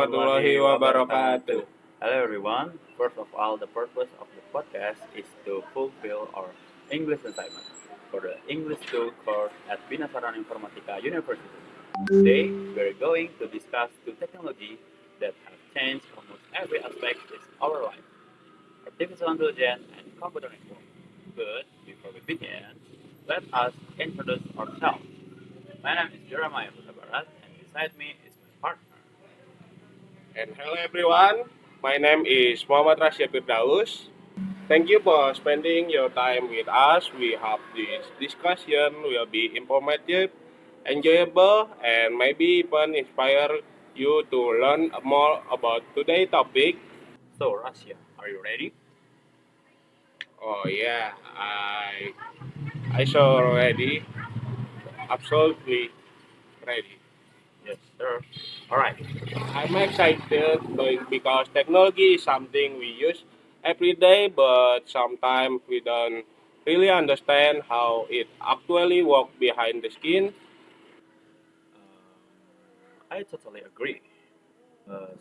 warahmatullahi wabarakatuh. Hello everyone. First of all, the purpose of the podcast is to fulfill our English assignment for the English 2 course at Binasaran Informatika University. Today, we're going to discuss two technology that have changed almost every aspect of our life: artificial intelligence and computer network. But before we begin, let us introduce ourselves. My name is Jeremiah Hutabarat, and beside me is my partner. And hello everyone. My name is Muhammad Rashid Firdaus. Thank you for spending your time with us. We hope this discussion will be informative, enjoyable, and maybe even inspire you to learn more about today's topic. So, Russia, are you ready? Oh yeah, I saw already. Absolutely ready. Yes, sir. All right. I'm excited because technology is something we use every day, but sometimes we don't really understand how it actually works behind the skin. I totally agree.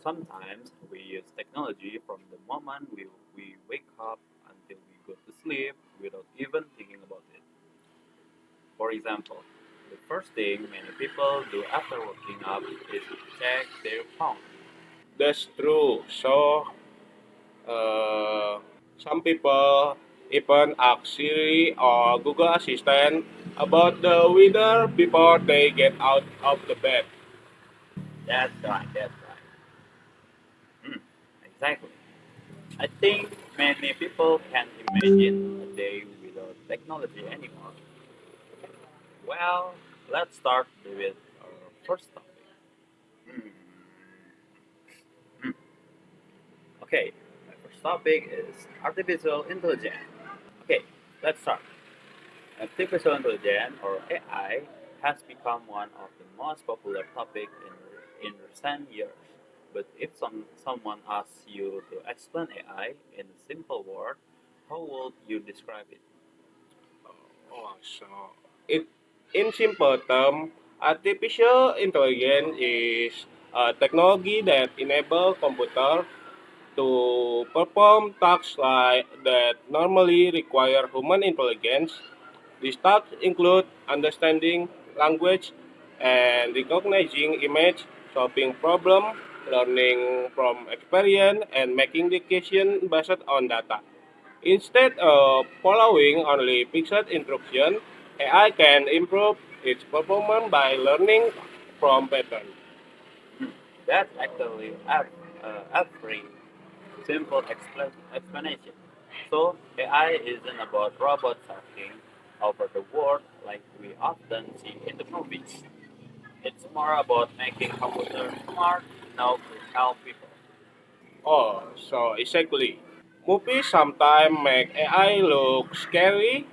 Sometimes we use technology from the moment we wake up until we go to sleep without even thinking about it. For example, the first thing many people do after waking up is check their phone. That's true. So, uh, some people even ask Siri or Google Assistant about the weather before they get out of the bed. That's right, that's right. Exactly. I think many people can't imagine a day without technology anymore. Well, let's start with our first topic. Hmm. Okay, my first topic is artificial intelligence. Okay, let's start. Artificial intelligence, or AI, has become one of the most popular topics in recent years. But if someone asks you to explain AI in a simple word, how would you describe it? Oh, so it, in simple terms, artificial intelligence is a technology that enables computer to perform tasks like that normally require human intelligence. These tasks include understanding language and recognizing image, solving problem, learning from experience, and making decisions based on data. Instead of following only fixed instructions, AI can improve its performance by learning from patterns. Hmm, that's actually a very simple explanation. So AI isn't about robots taking over the world like we often see in the movies. It's more about making computers smart enough to help people. Oh, so exactly. Movies sometimes make AI look scary,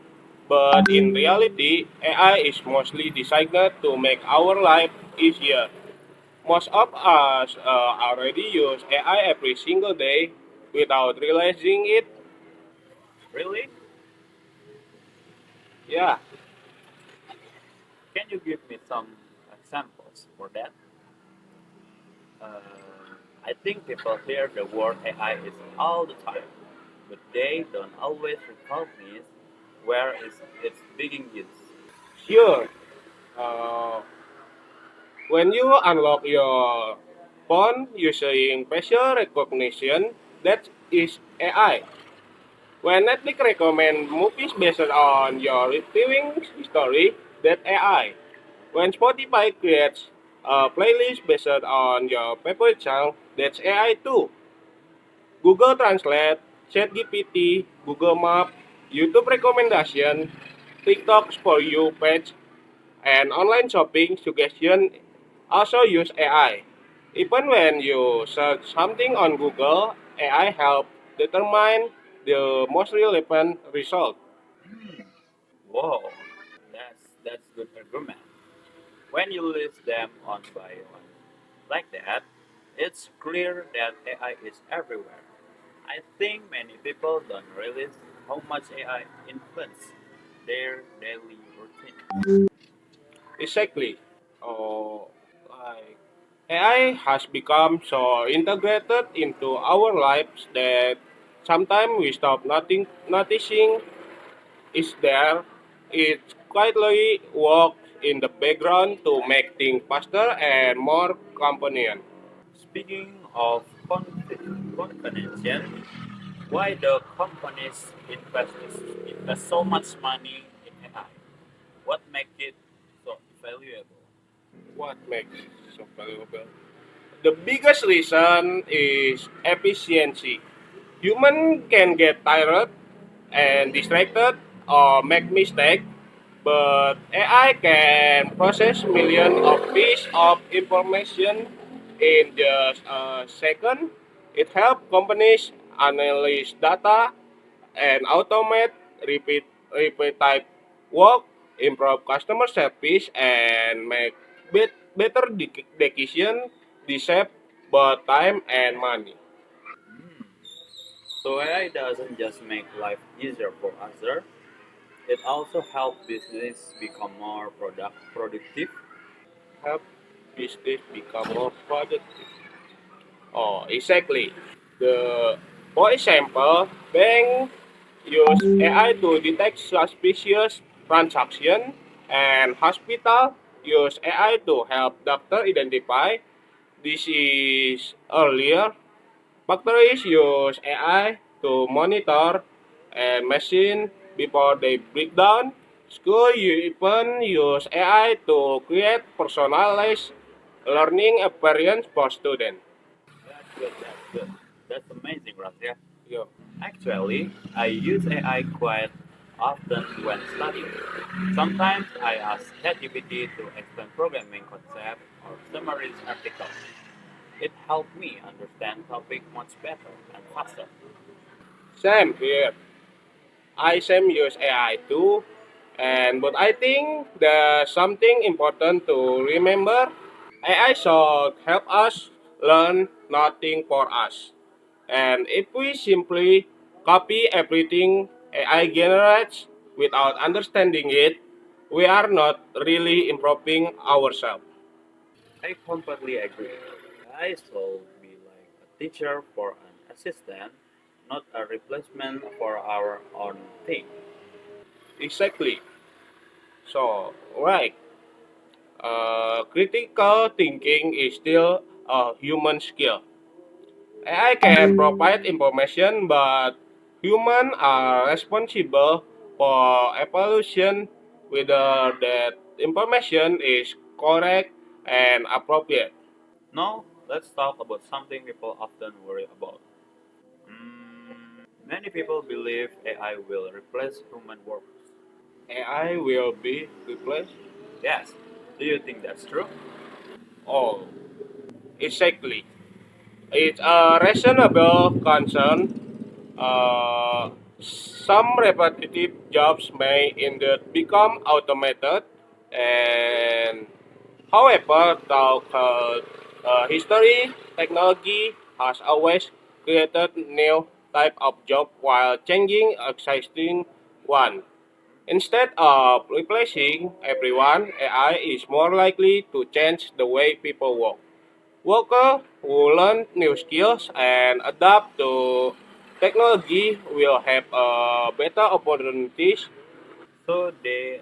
but in reality, AI is mostly designed to make our life easier. Most of us already use AI every single day without realizing it. Really? Yeah, Can you give me some examples for that? Uh, I think people hear the word AI is all the time, but they don't always recognize where is it's being used. sure. Uh, when you unlock your phone using facial recognition, that is AI. When Netflix recommend movies based on your viewing history, that's AI. When Spotify creates a playlist based on your favorite song, that's AI too. Google Translate, ChatGPT, Google Map, YouTube recommendation, TikTok's for you page, and online shopping suggestion also use AI. Even when you search something on Google, AI help determine the most relevant result. Hmm. Whoa, that's good argument. When you list them one by one like that, it's clear that AI is everywhere. I think many people don't realize how much AI influences their daily routine. Exactly. Oh, like AI has become so integrated into our lives that sometimes we stop noticing it's there. It quietly works in the background to make things faster and more convenient. Speaking of convention, why do companies invest so much money in AI? What makes it so valuable? What makes it so valuable? The biggest reason is efficiency. Human can get tired and distracted or make mistakes, but AI can process millions of pieces of information in just a second. It helps companies analyze data and automate repetitive work, improve customer service, and make better decisions, they save both time and money. Hmm. So AI doesn't just make life easier for us, sir. It also helps business become more productive. Help business become more productive. Oh, exactly. For example, bank use AI to detect suspicious transaction, and hospital use AI to help doctor identify disease earlier. Factories use AI to monitor and machine before they break down. School even use AI to create personalized learning experience for students. That's good. That's good. That's amazing, Razia. Yeah. Actually, I use AI quite often when studying. Sometimes I ask ChatGPT to explain programming concepts or summarize articles. It helped me understand topic much better and faster. Same here. I same use AI too. And but I think there's something important to remember. AI should help us learn, nothing for us. And if we simply copy everything AI generates without understanding it, we are not really improving ourselves. I completely agree. AI should be like a teacher for an assistant, not a replacement for our own thing. Exactly. So, right. Critical thinking is still a human skill. AI can provide information, but humans are responsible for evaluation whether that information is correct and appropriate. Now, let's talk about something people often worry about. Many people believe AI will replace human workers. AI will be replaced? Yes, do you think that's true? Oh, exactly. It's a reasonable concern. Some repetitive jobs may indeed become automated, and however, throughout history, technology has always created new type of job while changing existing one. Instead of replacing everyone, AI is more likely to change the way people work. Workers who learn new skills and adapt to technology will have better opportunities. So the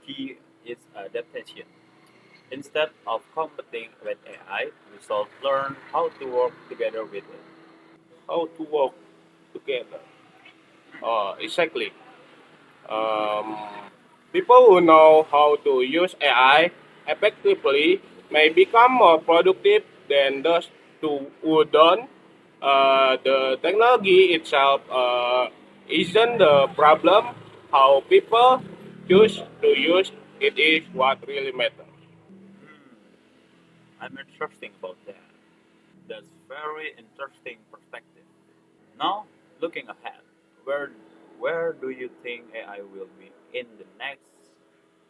key is adaptation. Instead of competing with AI, we should learn how to work together with it. How to work together. Exactly. Um, People who know how to use AI effectively may become more productive than those who don't. The technology itself isn't the problem. How people choose to use it is what really matters. Hmm, I'm interesting about that. That's very interesting perspective. Now, looking ahead, where where do you think AI will be in the next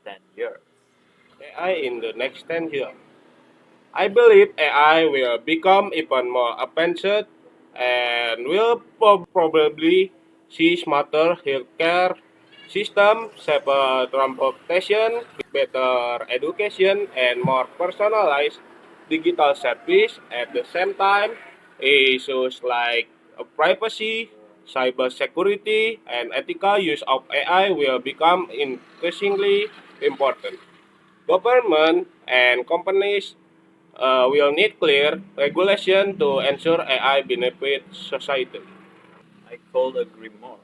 10 years? AI in the next 10 years. I believe AI will become even more advanced and will probably see smarter healthcare system, safer transportation, better education, and more personalized digital service. At the same time, issues like privacy, cybersecurity, and ethical use of AI will become increasingly important. Government and companies will need clear regulation to ensure AI benefits society. I could agree more.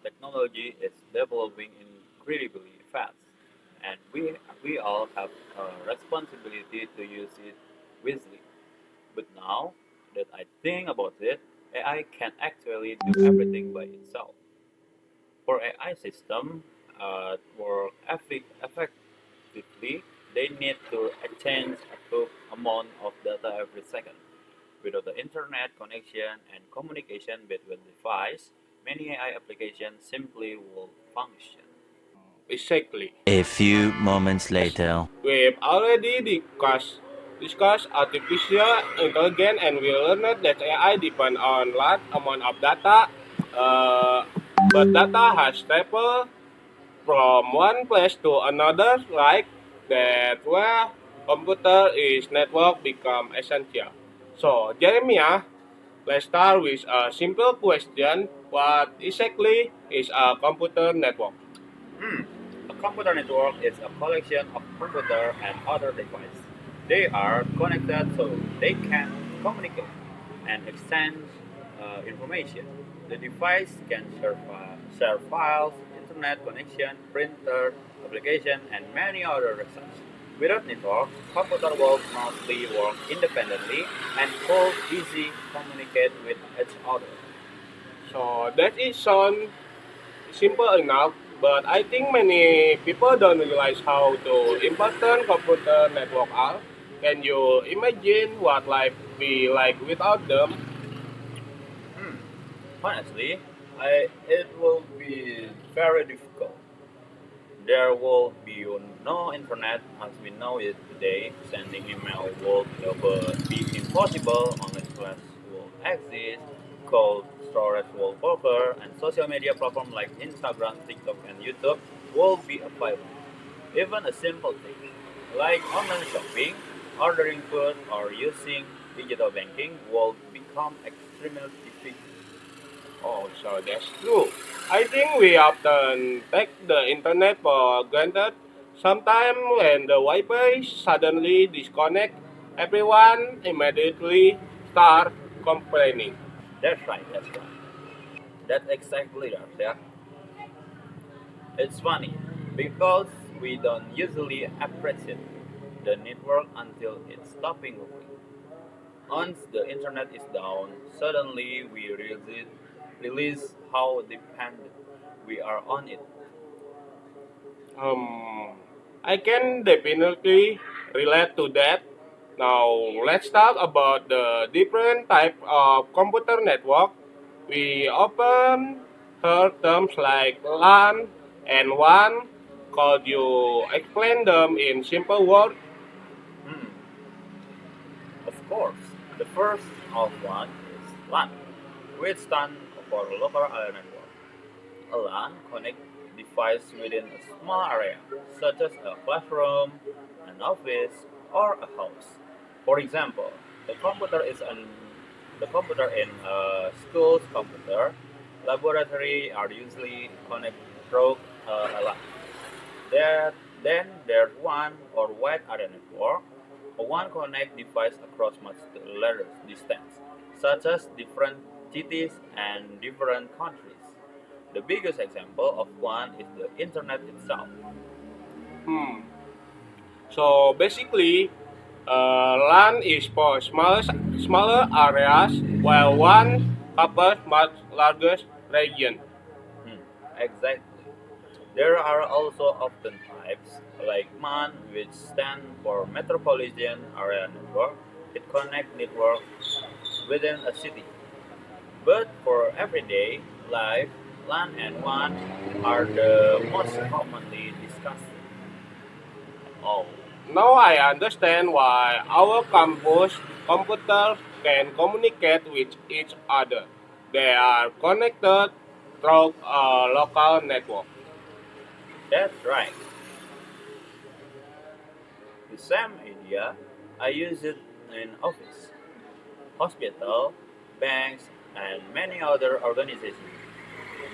Technology is developing incredibly fast, and we all have a responsibility to use it wisely. But now that I think about it, AI can actually do everything by itself. For AI system work effectively, they need to exchange a good amount of data every second. Without the internet connection and communication between devices, many AI applications simply will function. Exactly. A few moments later. We've already discussed artificial intelligence and we learned that AI depend on large amount of data, uh, but data has traveled from one place to another, like that where computer is network become essential. So Jeremiah, let's start with a simple question. What exactly is a computer network? Hmm. A computer network is a collection of computers and other devices. They are connected so they can communicate and exchange information. The device can share files, internet connection, printer, application, and many other resources. Without network, computer will mostly work independently and could easily communicate with each other. So that is sound simple enough, but I think many people don't realize how to important computer network are. Can you imagine what life be like without them? Hmm. Honestly, it will be very difficult. There will be no internet as we know it today. Sending email will never be impossible unless Flash will exist. Cold storage will work, and social media platforms like Instagram, TikTok, and YouTube will be available. Even a simple thing like online shopping, ordering food, or using digital banking will become extremely difficult. Oh, so that's true. I think we often take the internet for granted. Sometimes when the Wi-Fi suddenly disconnect, everyone immediately start complaining. That's right, that's right. That's exactly that, yeah. It's funny because we don't usually appreciate the network until it's stopping working. Once the internet is down, suddenly we realize how dependent we are on it. I can definitely relate to that. Now let's talk about the different type of computer network. We often heard terms like LAN and WAN. Could you explain them in simple words? Hmm, of course, the first of one is LAN, which stands for local area network. A LAN connects devices within a small area, such as a classroom, an office, or a house. For example, the computer is an the computer in a school's computer laboratory are usually connected through a LAN. There, then there's one or wide area network. One connect device across much larger distance, such as different cities and different countries. The biggest example of one is the internet itself. Hmm. So basically, LAN is for smaller areas, while WAN covers much larger region. Hmm, exactly. There are also often types like MAN, which stand for Metropolitan Area Network. It connects network within a city. But for everyday life, LAN and WAN are the most commonly discussed. Oh, now I understand why our campus computers can communicate with each other. They are connected through a local network. That's right. The same idea, I use it in office, hospital, banks, and many other organizations.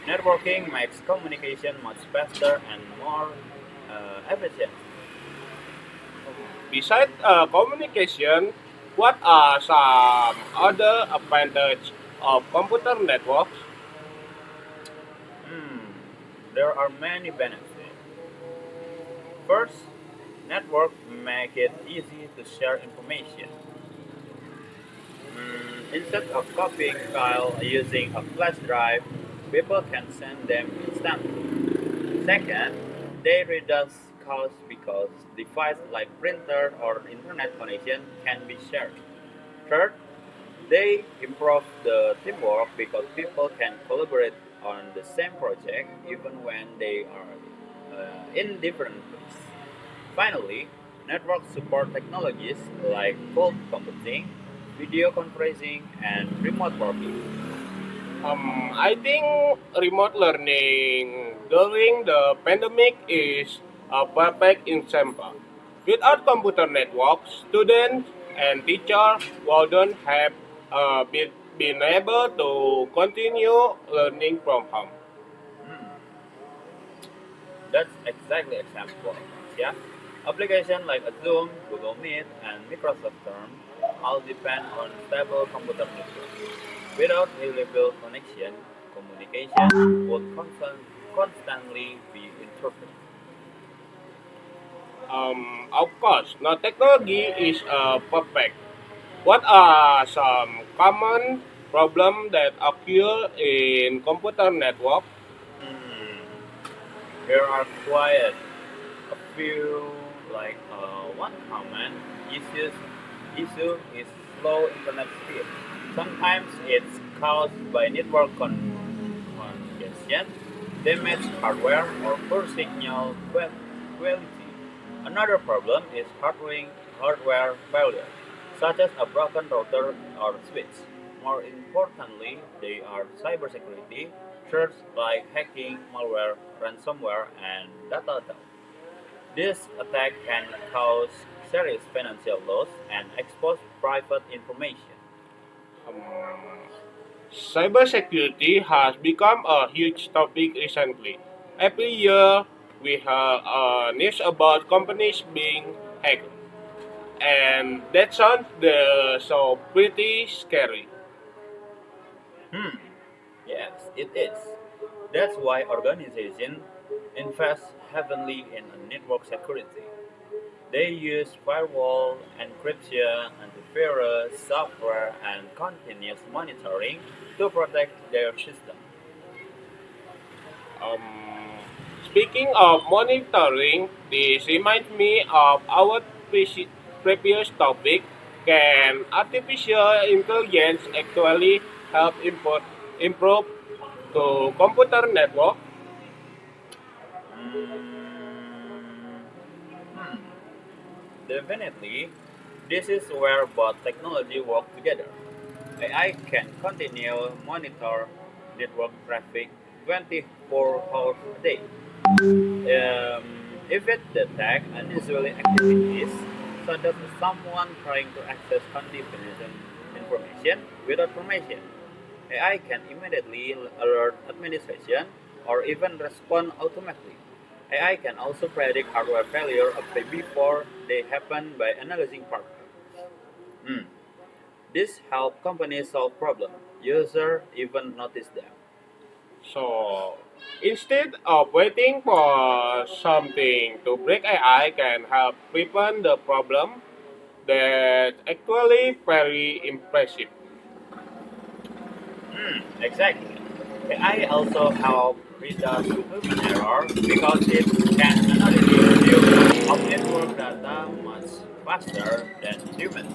Networking makes communication much faster and more efficient. Besides communication, what are some other advantages of computer networks? Hmm, there are many benefits. First, network make it easy to share information. Instead of copying file using a flash drive, people can send them instantly. Second, they reduce costs because devices like printer or internet connection can be shared. Third, they improve the teamwork because people can collaborate on the same project even when they are in different places. Finally, networks support technologies like cloud computing, video conferencing, and remote working. I think remote learning during the pandemic is a perfect example. Without computer networks, students and teachers wouldn't have been able to continue learning from home. Hmm, that's exactly example. Yeah, applications like Zoom, Google Meet, and Microsoft Term all depend on stable computer network. Without reliable connection, communication would constantly be interrupted. Of course, now technology is perfect. What are some common problems that occur in computer network? Hmm. Here are quite a few, like one common issue is slow internet speed. Sometimes it's caused by network congestion, damaged hardware, or poor signal quality. Another problem is hardware failure, such as a broken router or switch. More importantly, they are cybersecurity threats like hacking, malware, ransomware, and data theft. This attack can cause serious financial loss and expose private information. Um, Cybersecurity has become a huge topic recently. Every year, we have news about companies being hacked, and that sounds so pretty scary. Hmm. Yes, it is. That's why organizations invest heavily in network security. They use firewall, encryption, antivirus, software, and continuous monitoring to protect their system. Um, Speaking of monitoring, this reminds me of our previous topic. Can artificial intelligence actually help improve to computer network? Mm, hmm. Definitely, this is where both technology work together. AI can continue monitor network traffic 24 hours a day. If it detects unusual activities, such as someone trying to access confidential information without permission, AI can immediately alert administration or even respond automatically. AI can also predict hardware failure a day before they happen by analyzing hardware. Hmm. This helps companies solve problems. Users even notice them. So instead of waiting for something to break AI can help prevent the problem. That's actually very impressive. Exactly. AI also help reduce human error because it can analyze review of network data much faster than humans.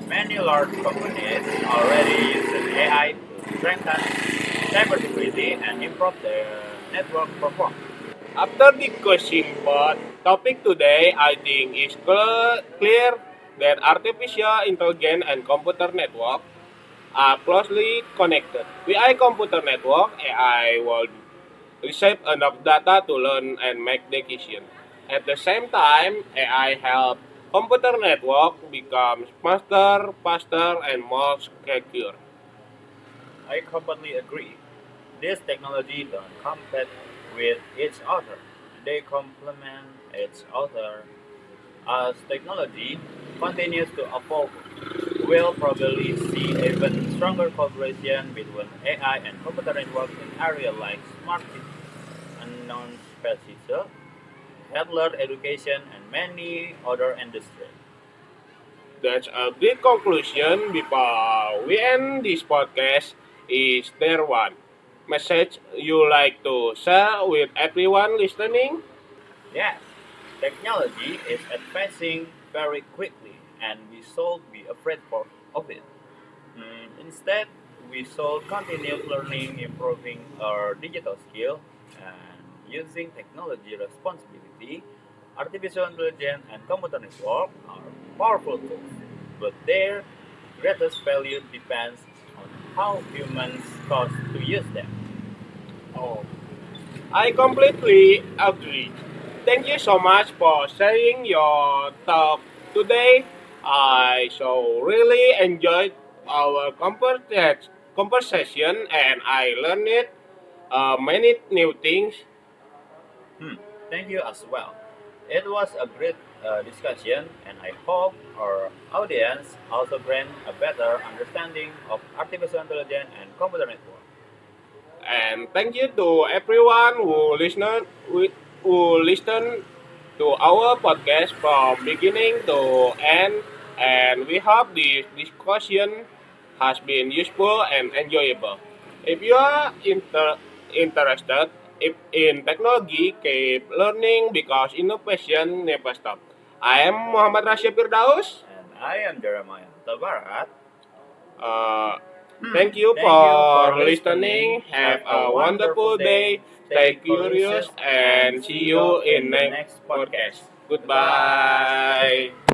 Many large companies already use AI to strengthen cybersecurity and improve their network performance. After discussing both topic today, I think it's clear that artificial intelligence and computer network are closely connected. With a computer network, AI will receive enough data to learn and make decisions. At the same time, AI help computer network becomes faster, and more secure. I completely agree. This technology don't compete with each other. They complement each other. As technology continues to evolve, we'll probably see even stronger cooperation between AI and computer networks in areas like smart cities, unknown species, health education, and many other industries. That's a great conclusion. Before we end this podcast, is there one message you like to share with everyone listening? Yes, technology is advancing very quickly, and we should be afraid of it. Instead, we should continue learning, improving our digital skill, and using technology responsibility. Artificial intelligence and computer network are powerful tools, but their greatest value depends on how humans choose to use them. Oh, I completely agree. Thank you so much for sharing your talk today. I so really enjoyed our conversation and I learned many new things. Hmm, Thank you as well. It was a great discussion, and I hope our audience also gain a better understanding of artificial intelligence and computer network. And thank you to everyone who listen to our podcast from beginning to end. And we hope this discussion has been useful and enjoyable. If you are interested in technology, keep learning because innovation never stops. I am Muhammad Rashid Firdaus. And I am Jeremiah Tabarat. Uh, Thank you Thank you for for listening. listening. Have Have a a wonderful wonderful day. day. Stay Stay curious curious, and and see see you you in in the next next podcast. podcast. Goodbye. Goodbye.